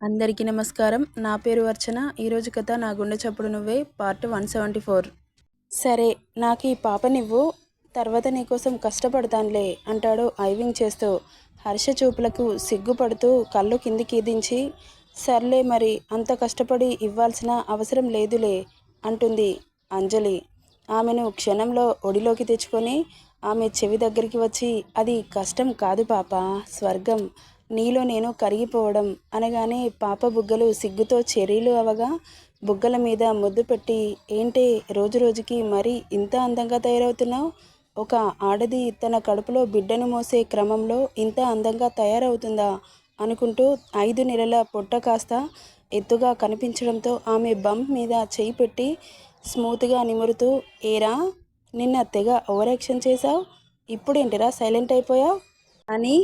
అందరికీ నమస్కారం. నా పేరు అర్చన. ఈరోజు కథ నా గుండె చప్పుడు నువ్వే పార్ట్ 174. సరే, నాకు ఈ పాపనివ్వు, తర్వాత నీకోసం కష్టపడతానులే అంటాడు ఐవింగ్ చేస్తూ. హర్ష చూపులకు సిగ్గుపడుతూ కళ్ళు కిందికి దించి, సర్లే మరి అంత కష్టపడి ఇవ్వాల్సిన అవసరం లేదులే అంటుంది అంజలి. ఆమెను క్షణంలో ఒడిలోకి తెచ్చుకొని ఆమె చెవి దగ్గరికి వచ్చి, అది కష్టం కాదు పాప, స్వర్గం, నీలో నేను కరిగిపోవడం అనగానే పాప బుగ్గలు సిగ్గుతో చెరీలు అవగా బుగ్గల మీద ముద్దు పెట్టి, ఏంటే రోజు రోజుకి మరీ ఇంత అందంగా తయారవుతున్నావు? ఒక ఆడది తన కడుపులో బిడ్డను మోసే క్రమంలో ఇంత అందంగా తయారవుతుందా అనుకుంటూ 5 నెలల పొట్ట కాస్త ఎత్తుగా కనిపించడంతో ఆమె బంప్ మీద చేయి పెట్టి స్మూత్గా నిమురుతూ, ఏరా నిన్న తెగ ఓవరాక్షన్ చేశావు, ఇప్పుడేంటిరా సైలెంట్ అయిపోయావు అని.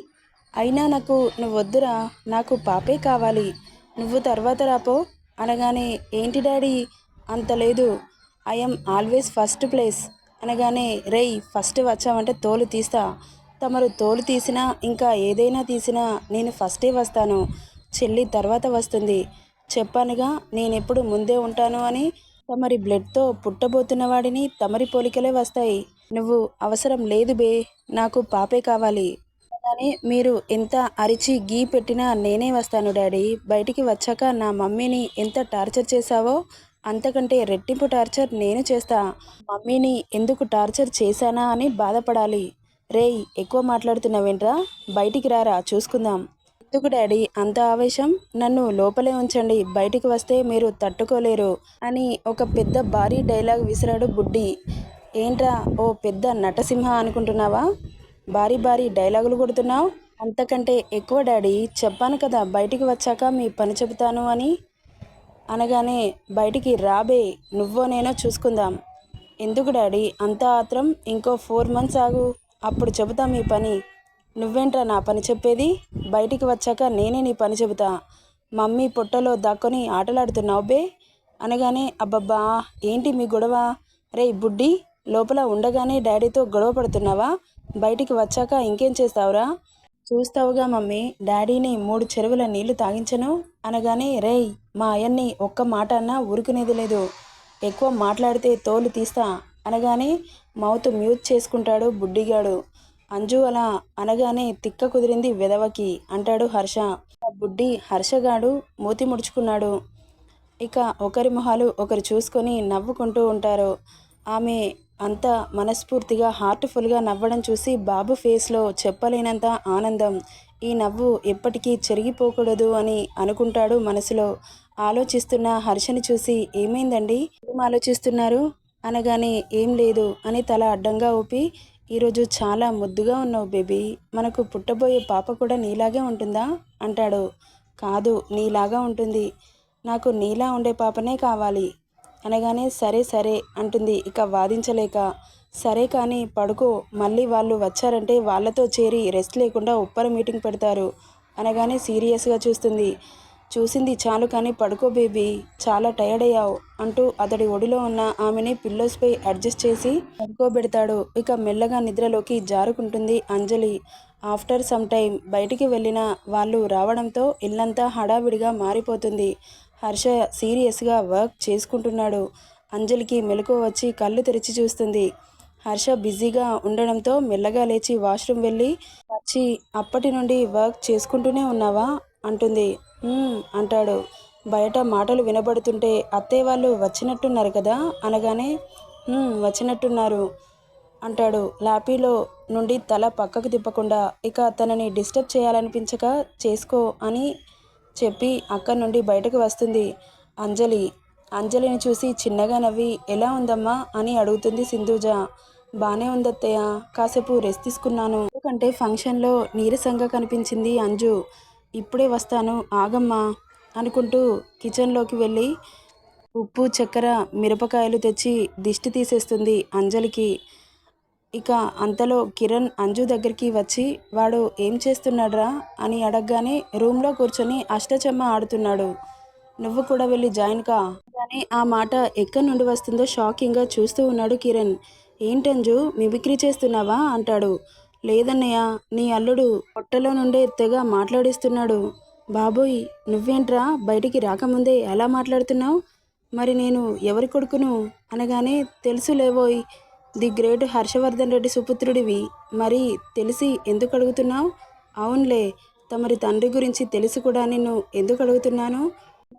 అయినా నాకు నువ్వొద్దురా, నాకు పాపే కావాలి, నువ్వు తర్వాత రాపో అనగానే, ఏంటి డాడీ అంత లేదు, ఐఎమ్ ఆల్వేస్ ఫస్ట్ ప్లేస్ అనగానే, రేయ్ ఫస్ట్ వచ్చావంటే తోలు తీస్తా, తమరు తోలు తీసినా ఇంకా ఏదైనా తీసినా నేను ఫస్టే వస్తాను, చెల్లి తర్వాత వస్తుంది, చెప్పానుగా నేనెప్పుడు ముందే ఉంటాను అని. తమరి బ్లడ్తో పుట్టబోతున్న వాడిని తమరి పోలికలే వస్తాయి, నువ్వు అవసరం లేదు బే, నాకు పాపే కావాలి అనగానే, మీరు ఎంత అరిచి గీ పెట్టినా నేనే వస్తాను డాడీ, బయటికి వచ్చాక నా మమ్మీని ఎంత టార్చర్ చేశావో అంతకంటే రెట్టింపు టార్చర్ నేను చేస్తా, మమ్మీని ఎందుకు టార్చర్ చేశానా అని బాధపడాలి. రేయ్ ఎక్కువ మాట్లాడుతున్నావేంట్రా, బయటికి రారా చూసుకుందాం. ఎందుకు డాడీ అంత ఆవేశం, నన్ను లోపలే ఉంచండి, బయటికి వస్తే మీరు తట్టుకోలేరు అని ఒక పెద్ద భారీ డైలాగ్ విసిరాడు బుడ్డి. ఏంట్రా ఓ పెద్ద నటసింహ అనుకుంటున్నావా, భారీ భారీ డైలాగులు కొడుతున్నావు? అంతకంటే ఎక్కువ డాడీ, చెప్పాను కదా బయటికి వచ్చాక మీ పని చెబుతాను అని అనగానే, బయటికి రాబే, నువ్వో నేనో చూసుకుందాం. ఎందుకు డాడీ అంత ఆత్రం, ఇంకో 4 months ఆగు, అప్పుడు చెబుతా మీ పని. నువ్వేంట్రా నా పని చెప్పేది, బయటికి వచ్చాక నేనే నీ పని చెబుతా, మమ్మీ పొట్టలో దాక్కొని ఆటలాడుతున్నావు బే అనగానే, అబ్బబ్బా ఏంటి మీ గొడవ, రే బుడ్డి లోపల ఉండగానే డాడీతో గొడవ పడుతున్నావా, బయటికి వచ్చాక ఇంకేం చేస్తావురా, చూస్తావుగా మమ్మీ, డాడీని 3 చెరువుల నీళ్లు తాగించను అనగానే, రేయ్ మా అయ్యన్ని ఒక్క మాట అన్నా ఊరుకునేది లేదు, ఎక్కువ మాట్లాడితే తోలు తీస్తా అనగానే మౌత్ మ్యూట్ చేసుకుంటాడు బుడ్డిగాడు. అంజు అలా అనగానే, తిక్క కుదిరింది వెదవకి అంటాడు హర్ష. బుడ్డి హర్షగాడు మూతి ముడుచుకున్నాడు. ఇక ఒకరి మొహాలు ఒకరు చూసుకొని నవ్వుకుంటూ ఉంటారు. ఆమె అంత మనస్ఫూర్తిగా హార్ట్ఫుల్గా నవ్వడం చూసి బాబు ఫేస్లో చెప్పలేనంత ఆనందం. ఈ నవ్వు ఎప్పటికీ చెరిగిపోకూడదు అని అనుకుంటాడు మనసులో. ఆలోచిస్తున్న హర్షని చూసి, ఏమైందండి, ఏం ఆలోచిస్తున్నారు అనగానే, ఏం లేదు అని తల అడ్డంగా ఊపి, ఈరోజు చాలా ముద్దుగా ఉన్నావు బేబీ, మనకు పుట్టబోయే పాప కూడా నీలాగే ఉంటుందా అంటాడు. కాదు నీలాగా ఉంటుంది, నాకు నీలా ఉండే పాపనే కావాలి అనగానే, సరే సరే అంటుంది ఇక వాదించలేక. సరే కానీ పడుకో, మళ్ళీ వాళ్ళు వచ్చారంటే వాళ్ళతో చేరి రెస్ట్ లేకుండా ఉప్పర మీటింగ్ పెడతారు అనగానే సీరియస్గా చూస్తుంది. చూసింది చాలు కానీ పడుకో బేబీ, చాలా టైర్డ్ అయ్యావు అంటూ అతడి ఒడిలో ఉన్న ఆమెని పిల్లోస్పై అడ్జస్ట్ చేసి పడుకోబెడతాడు. ఇక మెల్లగా నిద్రలోకి జారుకుంటుంది అంజలి. ఆఫ్టర్ సమ్ టైం బయటికి వెళ్ళిన వాళ్ళు రావడంతో ఇల్లంతా హడావిడిగా మారిపోతుంది. హర్ష సీరియస్గా వర్క్ చేసుకుంటున్నాడు. అంజలికి మెలకువ వచ్చి కళ్ళు తెరిచి చూస్తుంది. హర్ష బిజీగా ఉండడంతో మెల్లగా లేచి వాష్రూమ్ వెళ్ళి వచ్చి, అప్పటి నుండి వర్క్ చేసుకుంటూనే ఉన్నావా అంటుంది. అంటాడు. బయట మాటలు వినబడుతుంటే, అత్తయ్య వాళ్ళు వచ్చినట్టున్నారు కదా అనగానే, వచ్చినట్టున్నారు అంటాడు లాపీలో నుండి తల పక్కకు తిప్పకుండా. ఇక తనని డిస్టర్బ్ చేయాలనిపించక చేసుకో అని చెప్పి అక్కడి నుండి బయటకు వస్తుంది అంజలి. అంజలిని చూసి చిన్నగా నవ్వి, ఎలా ఉందమ్మా అని అడుగుతుంది సింధూజ. బానే ఉందత్తయ్య, కాసేపు రెస్ట్ తీసుకున్నాను, ఎందుకంటే ఫంక్షన్లో నీరసంగా కనిపించింది అంజు, ఇప్పుడే వస్తాను ఆగమ్మా అనుకుంటూ కిచెన్లోకి వెళ్ళి ఉప్పు చక్కెర మిరపకాయలు తెచ్చి దిష్టి తీసేస్తుంది అంజలికి. ఇక అంతలో కిరణ్ అంజు దగ్గరికి వచ్చి, వాడు ఏం చేస్తున్నాడ్రా అని అడగగానే, రూమ్లో కూర్చొని అష్టచెమ్మ ఆడుతున్నాడు, నువ్వు కూడా వెళ్ళి జాయిన్ కా కానీ ఆ మాట ఎక్కడి నుండి వస్తుందో షాకింగ్గా చూస్తూ ఉన్నాడు కిరణ్. ఏంటంజు మిమిక్రీ చేస్తున్నావా అంటాడు. లేదన్నయ్య, నీ అల్లుడు పొట్టలో నుండే తెగ మాట్లాడిస్తున్నాడు బాబోయ్, నువ్వేంట్రా బయటికి రాకముందే ఎలా మాట్లాడుతున్నావు? మరి నేను ఎవరి కొడుకును అనగానే, తెలుసులేవోయ్, ది గ్రేట్ హర్షవర్ధన్ రెడ్డి సుపుత్రుడివి. మరి తెలిసి ఎందుకు అడుగుతున్నావు? అవునులే, తమరి తండ్రి గురించి తెలిసి కూడా నిన్ను ఎందుకు అడుగుతున్నాను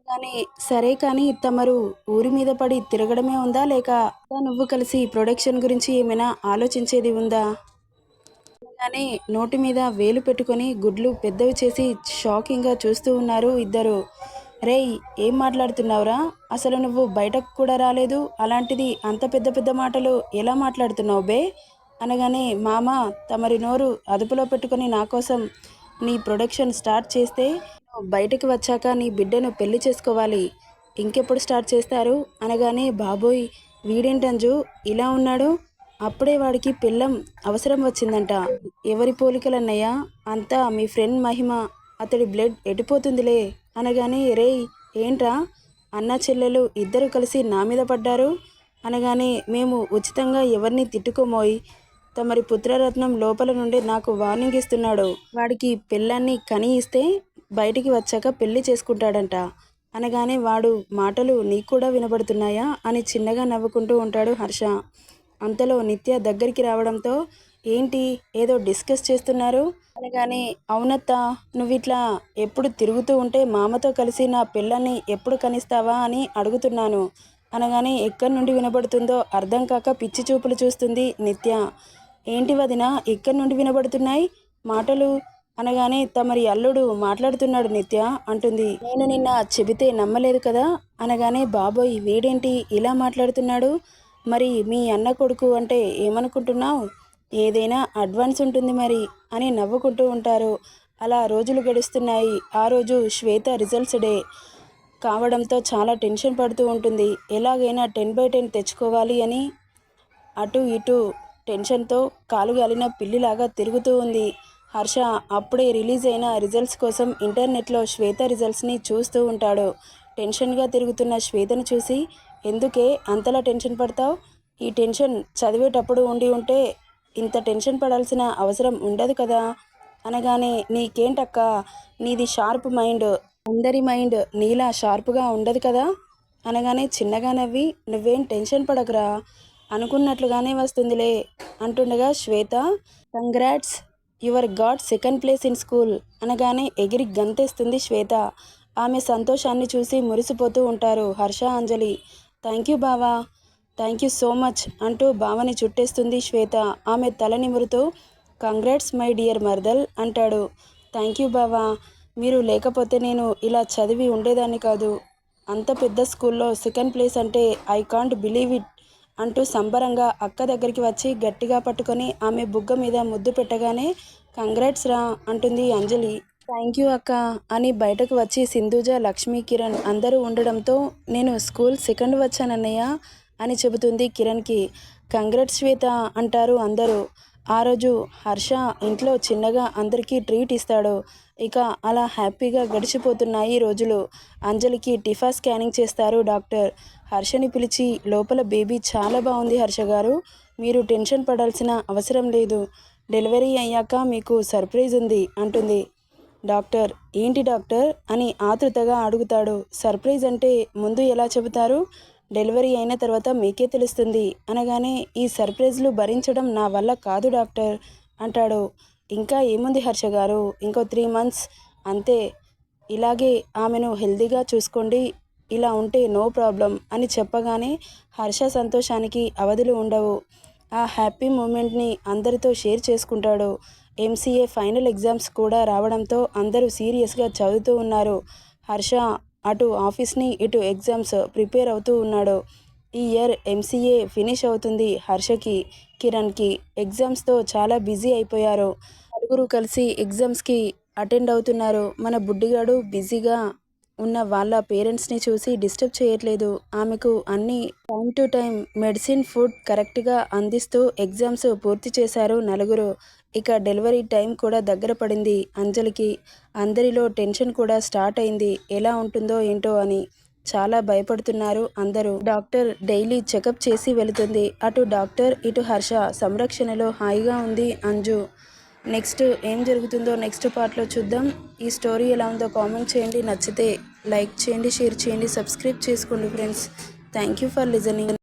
కానీ. సరే కానీ తమరు ఊరి మీద పడి తిరగడమే ఉందా, లేక నువ్వు కలిసి ప్రొడక్షన్ గురించి ఏమైనా ఆలోచించేది ఉందా కానీ. నోటి మీద వేలు పెట్టుకొని గుడ్లు పెద్దవి చేసి షాకింగ్గా చూస్తూ ఉన్నారు ఇద్దరు. రేయ్, ఏం మాట్లాడుతున్నావురా? అసలు నువ్వు బయటకు కూడా రాలేదు, అలాంటిది అంత పెద్ద పెద్ద మాటలు ఎలా మాట్లాడుతున్నావు బే అనగానే, మామ, తమరి నోరు అదుపులో పెట్టుకొని నా కోసం నీ ప్రొడక్షన్ స్టార్ట్ చేస్తే బయటకు వచ్చాక నీ బిడ్డను పెళ్లి చేసుకోవాలి. ఇంకెప్పుడు స్టార్ట్ చేస్తారు అనగానే, బాబోయ్, వీడేంటంజు ఇలా ఉన్నాడు? అప్పుడే వాడికి పెళ్ళం అవసరం వచ్చిందంట. ఎవరి పోలికలన్నయ్యా, అంతా మీ ఫ్రెండ్ మహిమ, అతడి బ్లడ్ ఎడిపోతుందిలే అనగానే, రేయ్, ఏంట్రా అన్న చెల్లెలు ఇద్దరు కలిసి నా మీద పడ్డారు అనగానే, మేము ఉచితంగా ఎవరిని తిట్టుకోమోయ్, తమరి పుత్రరత్నం లోపల నుండి నాకు వార్నింగ్ ఇస్తున్నాడు. వాడికి పెళ్ళాన్ని కని ఇస్తే బయటికి వచ్చాక పెళ్లి చేసుకుంటాడంట అనగానే, వాడు మాటలు నీకు కూడా వినబడుతున్నాయా అని చిన్నగా నవ్వుకుంటూ ఉంటాడు హర్ష. అంతలో నిత్య దగ్గరికి రావడంతో, ఏంటి ఏదో డిస్కస్ చేస్తున్నారు అనగానే, అవునత్త, నువ్విట్లా ఎప్పుడు తిరుగుతూ ఉంటే మామతో కలిసి నా పిల్లల్ని ఎప్పుడు కనిస్తావా అని అడుగుతున్నాను అనగానే, ఎక్కడి నుండి వినబడుతుందో అర్థం కాక పిచ్చి చూపులు చూస్తుంది నిత్య. ఏంటి వదిన, ఎక్కడి నుండి వినబడుతున్నాయి మాటలు అనగానే, తమరి అల్లుడు మాట్లాడుతున్నాడు నిత్య అంటుంది. నేను నిన్న చెబితే నమ్మలేదు కదా అనగానే, బాబోయ్, వీడేంటి ఇలా మాట్లాడుతున్నాడు? మరి మీ అన్న కొడుకు అంటే ఏమనుకుంటున్నావు? ఏదైనా అడ్వాన్స్ ఉంటుంది మరి అని నవ్వుకుంటూ ఉంటారు. అలా రోజులు గడుస్తున్నాయి. ఆ రోజు శ్వేత రిజల్ట్స్ డే కావడంతో చాలా టెన్షన్ పడుతూ ఉంటుంది. ఎలాగైనా 10/10 తెచ్చుకోవాలి అని అటు ఇటు టెన్షన్తో కాలుగాలిన పిల్లిలాగా తిరుగుతూ ఉంది. హర్ష అప్పుడే రిలీజ్ అయిన రిజల్ట్స్ కోసం ఇంటర్నెట్లో శ్వేత రిజల్ట్స్ని చూస్తూ ఉంటాడు. టెన్షన్గా తిరుగుతున్న శ్వేతను చూసి, ఎందుకే అంతలా టెన్షన్ పడతావు? ఈ టెన్షన్ చదివేటప్పుడు ఉండి ఉంటే ఇంత టెన్షన్ పడాల్సిన అవసరం ఉండదు కదా అనగానే, నీకేంటక్క, నీది షార్ప్ మైండ్, అందరి మైండ్ నీలా షార్ప్గా ఉండదు కదా అనగానే, చిన్నగా నవ్వి, నువ్వేం టెన్షన్ పడకురా, అనుకున్నట్లుగానే వస్తుందిలే అంటుండగా, Shweta, congrats, your got second place in school అనగానే ఎగిరి గంతేస్తుంది శ్వేత. ఆమె సంతోషాన్ని చూసి మురిసిపోతూ ఉంటారు హర్ష, అంజలి. థ్యాంక్ యూ బావా, థ్యాంక్ యూ సో మచ్ అంటూ బావని చుట్టేస్తుంది శ్వేత. ఆమె తల నిమురుతూ, కంగ్రాట్స్ మై డియర్ మర్దల్ అంటాడు. థ్యాంక్ యూ బావా, మీరు లేకపోతే నేను ఇలా చదివి ఉండేదాన్ని కాదు. అంత పెద్ద స్కూల్లో సెకండ్ ప్లేస్ అంటే ఐ కాంట్ బిలీవ్ ఇట్ అంటూ సంబరంగా అక్క దగ్గరికి వచ్చి గట్టిగా పట్టుకొని ఆమె బుగ్గ మీద ముద్దు పెట్టగానే, కంగ్రాట్స్ రా అంటుంది అంజలి. థ్యాంక్ యూ అక్క అని బయటకు వచ్చి సింధూజ, లక్ష్మి, కిరణ్ అందరూ ఉండడంతో, నేను స్కూల్ సెకండ్ వచ్చానన్నయ్య అని చెబుతుంది కిరణ్కి. కంగ్రాట్స్ శ్వేత అంటారు అందరూ. ఆ రోజు హర్ష ఇంట్లో చిన్నగా అందరికీ ట్రీట్ ఇస్తాడు. ఇక అలా హ్యాపీగా గడిచిపోతున్నాయి రోజులు. అంజలికి టిఫా స్కానింగ్ చేస్తారు డాక్టర్. హర్షని పిలిచి, లోపల బేబీ చాలా బాగుంది హర్ష గారు, మీరు టెన్షన్ పడాల్సిన అవసరం లేదు. డెలివరీ అయ్యాక మీకు సర్ప్రైజ్ ఉంది అంటుంది. డాక్టర్, ఏంటి డాక్టర్ అని ఆతృతగా అడుగుతాడు. సర్ప్రైజ్ అంటే ముందు ఎలా చెబుతారు? డెలివరీ అయిన తర్వాత మీకే తెలుస్తుంది అనగానే, ఈ సర్ప్రైజ్లు భరించడం నా వల్ల కాదు డాక్టర్ అంటాడు. ఇంకా ఏముంది హర్ష గారు, ఇంకో 3 months అంతే, ఇలాగే ఆమెను హెల్దీగా చూసుకోండి, ఇలా ఉంటే నో ప్రాబ్లం అని చెప్పగానే హర్ష సంతోషానికి అవధులు ఉండవు. ఆ హ్యాపీ మూమెంట్ని అందరితో షేర్ చేసుకుంటాడు. ఎంసీఏ ఫైనల్ ఎగ్జామ్స్ కూడా రావడంతో అందరూ సీరియస్గా చదువుతూ ఉన్నారు. హర్ష అటు ఆఫీస్ని ఇటు ఎగ్జామ్స్ ప్రిపేర్ అవుతూ ఉన్నాడు. ఈ ఇయర్ ఎంసీఏ ఫినిష్ అవుతుంది హర్షకి, కిరణ్కి. ఎగ్జామ్స్తో చాలా బిజీ అయిపోయారు. నలుగురు కలిసి ఎగ్జామ్స్కి అటెండ్ అవుతున్నారు. మన బుడ్డిగాడు బిజీగా ఉన్న వాళ్ళ పేరెంట్స్ని చూసి డిస్టర్బ్ చేయట్లేదు. ఆమెకు అన్ని time to time medicine, food కరెక్ట్గా అందిస్తూ ఎగ్జామ్స్ పూర్తి చేశారు నలుగురు. ఇక డెలివరీ టైం కూడా దగ్గర పడింది అంజలికి. అందరిలో టెన్షన్ కూడా స్టార్ట్ అయింది. ఎలా ఉంటుందో ఏంటో అని చాలా భయపడుతున్నారు అందరూ. డాక్టర్ డైలీ చెకప్ చేసి వెళుతుంది. అటు డాక్టర్, ఇటు హర్ష సంరక్షణలో హాయిగా ఉంది అంజు. నెక్స్ట్ ఏం జరుగుతుందో నెక్స్ట్ పార్ట్లో చూద్దాం. ఈ స్టోరీ ఎలా ఉందో కామెంట్ చేయండి. నచ్చితే లైక్ చేయండి, షేర్ చేయండి, సబ్స్క్రైబ్ చేసుకోండి friends. Thank you for listening.